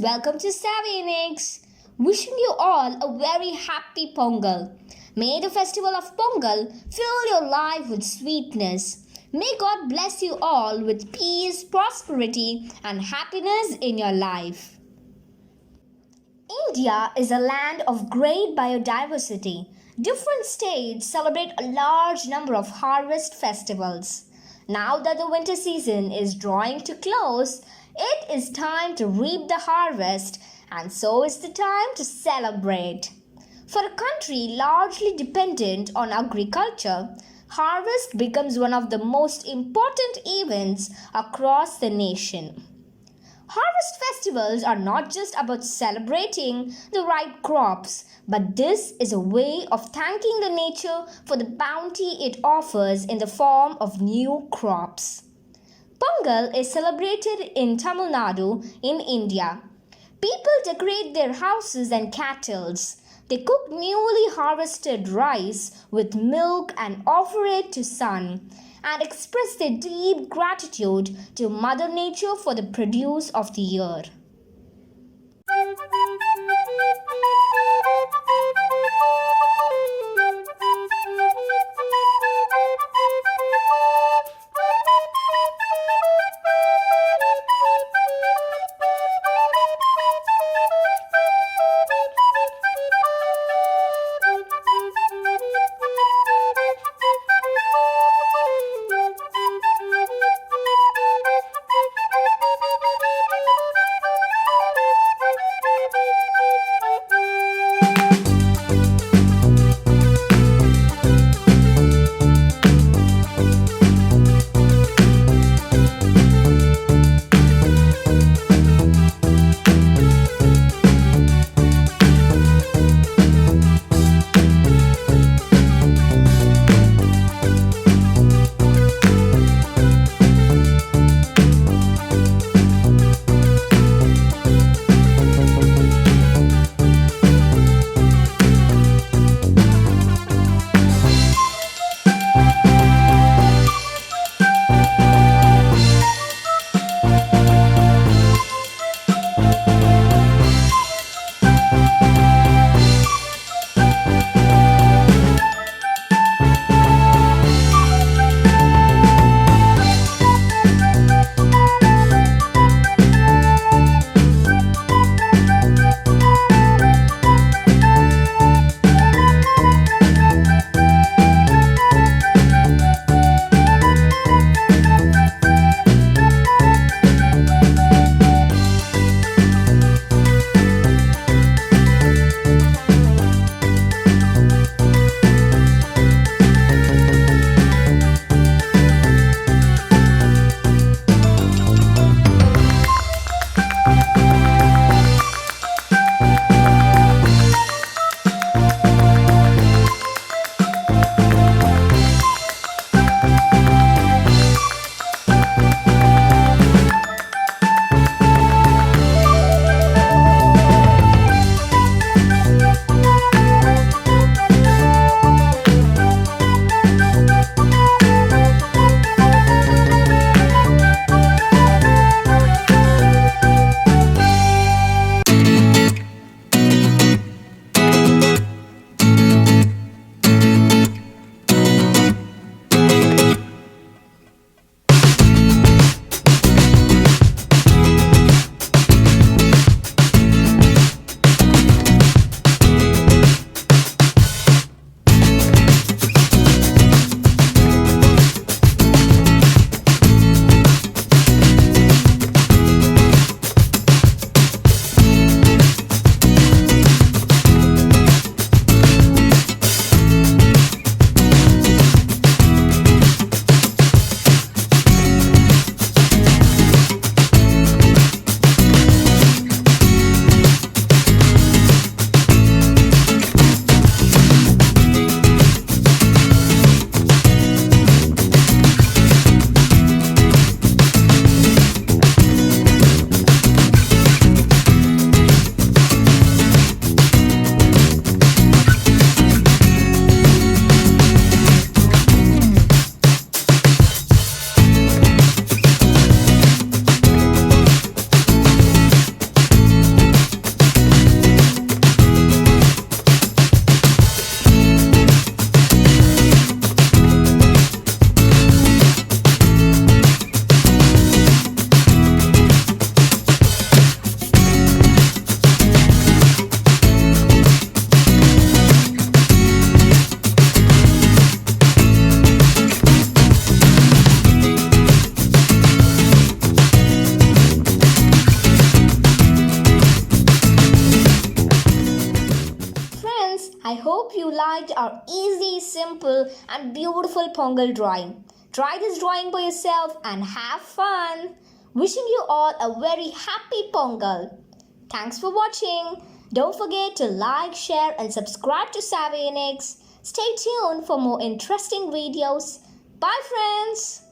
welcome to Savvy Inikz. Wishing you all a very happy Pongal. May the festival of Pongal fill your life with sweetness. May God bless you all with peace, prosperity, and happiness in your life. India is a land of great biodiversity. Different states celebrate a large number of harvest festivals. Now that the winter season is drawing to close, it is time to reap the harvest, and so is the time to celebrate. For a country largely dependent on agriculture, harvest becomes one of the most important events across the nation. Harvest festivals are not just about celebrating the ripe crops, but this is a way of thanking the nature for the bounty it offers in the form of new crops. Pongal is celebrated in Tamil Nadu in India. People decorate their houses and cattle. They cook newly harvested rice with milk and offer it to sun and express their deep gratitude to Mother Nature for the produce of the year. I hope you liked our easy, simple, and beautiful Pongal drawing. Try this drawing by yourself and have fun. Wishing you all a very happy Pongal. Thanks for watching. Don't forget to like, share, and subscribe to Savvy Inikz. Stay tuned for more interesting videos. Bye, friends.